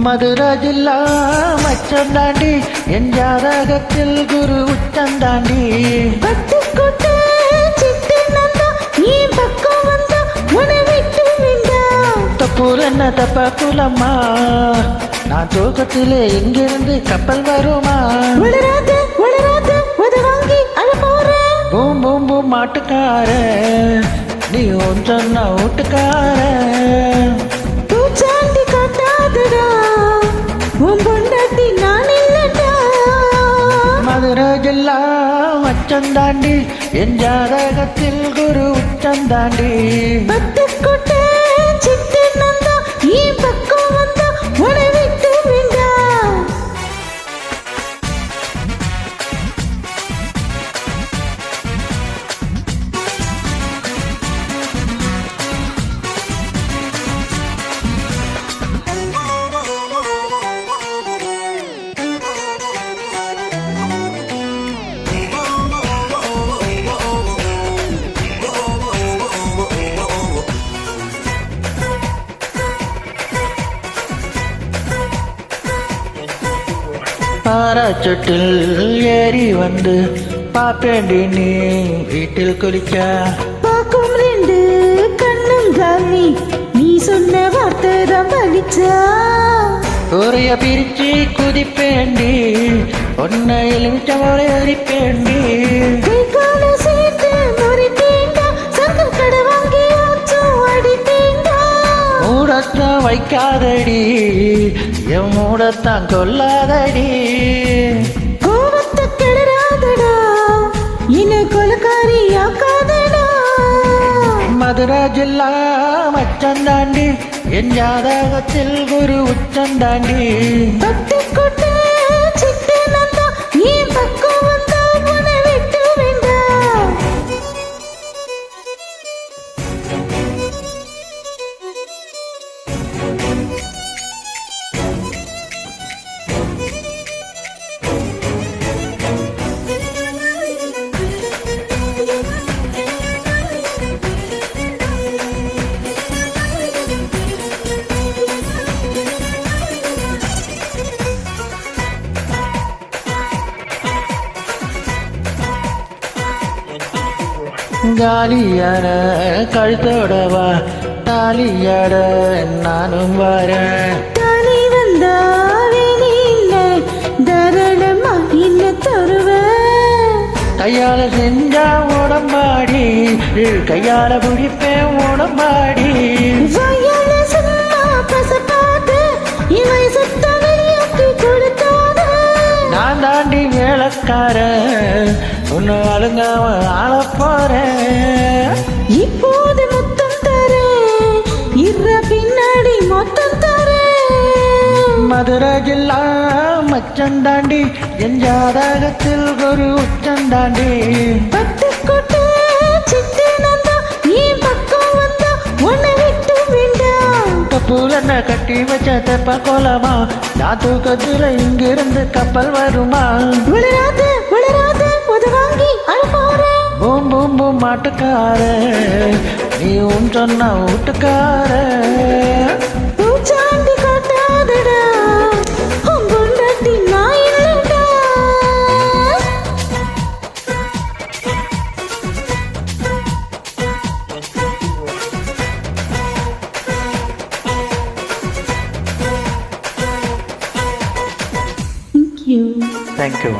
மதுரை ஜில்லா மச்சந்தாண்டி என் ஜாதகத்தில் குரு உச்சந்தாண்டி பட்டுக்கோட்டை சிட்டு நந்தா நீ பக்கம் வந்தா உன விட்டு வேண்டாம் தப்பூர் என்ன தப்பா குலம்மா நான் தூக்கத்திலே இங்கிருந்து கப்பல் வருமா வளராத வளராத உத வாங்கி அழ போறேன் பூம் பூம் பூம் மாட்டுக்கார நீ ஒன்றா வீட்டுக்கார பூச்சாண்டி காட்டாதடா உன் பொண்டாட்டி நான் இல்லடா மதுரை ஜில்லா மச்சந்தாண்டி என் ஜாதகத்தில் குரு உச்சந்தாண்டி பட்டுக்கோட்டை சிட்டு நந்தா நீ பக்கம் வந்தா உன விட்டு வேண்டாம் பாராச்சட்டில் ஏறி வந்து பாப்பேண்டி நீ வீட்டில் குளிக்க பாக்கும் ரெண்டு கண்ணும் காலி நீ சொன்ன வார்த்தை தான் பலிச்சா ஒரைய பிரிச்சு குதிப்பேண்டி ஒன்ன எலுமிச்ச போல எரிப்பேண்டி கை கால சேர்த்து முறிட்டேண்டா சந்தல் கடை வாங்கி ஆச்சும் அடித்தேண்டா மூடத்தான் வைக்காதடி என் மூடத்தான் கொல்லாதடி கோவத்தை கிளறாதடா இன கொலக்காரி ஆக்காதடா மதுரை ஜில்லா மச்சந்தாண்டி என் ஜாதகத்தில் குரு உச்சந்தாண்டி பட்டுக்கோட்டை சிட்டு நந்தா நீ பக்கம் வந்தா உன விட்டு வேண்டாம் காலியான கழுத்தோடவா தாலியாட நானும் வரேன் தானே வந்தா வேணி இல்லை தாராளமா என்ன தருவேன் கையால செஞ்சா உடம்பாடி கையால பிடிப்பேன் உடம்பாடி வாயால சும்மா பசப்பாட்டு இவை சுத்த வெளியாக்கி கொடுத்தாத நான் தாண்டி வேலைக்காரன் உன்னை அழுங்காம ஆள போறேன் இப்போது முத்தம் தரேன் இற பின்னாடி மொத்தம் தரேன் மதுரை ஜில்லா மச்சந்தாண்டி என் ஜாதகத்தில் ஒரு உச்சந்தாண்டி பட்டுக்கோட்டை சிட்டு நந்தா நீ பக்கம் வந்தா உன்னை விட்டு வேண்டாம் பூலனை கட்டி வச்ச தெப்ப கோலமா நான் தூக்கத்துல இங்கிருந்து கப்பல் வருமா வளராத வளராத உத வாங்கி அழ போறேன் பூம் பூம் பூம் மாட்டுக்கார நீ சொன்ன வீட்டுக்கார பூச்சாண்டி காட்டாதடா உன் பொண்டாட்டி நான் இல்லடா Thank you. தேங்க்யூ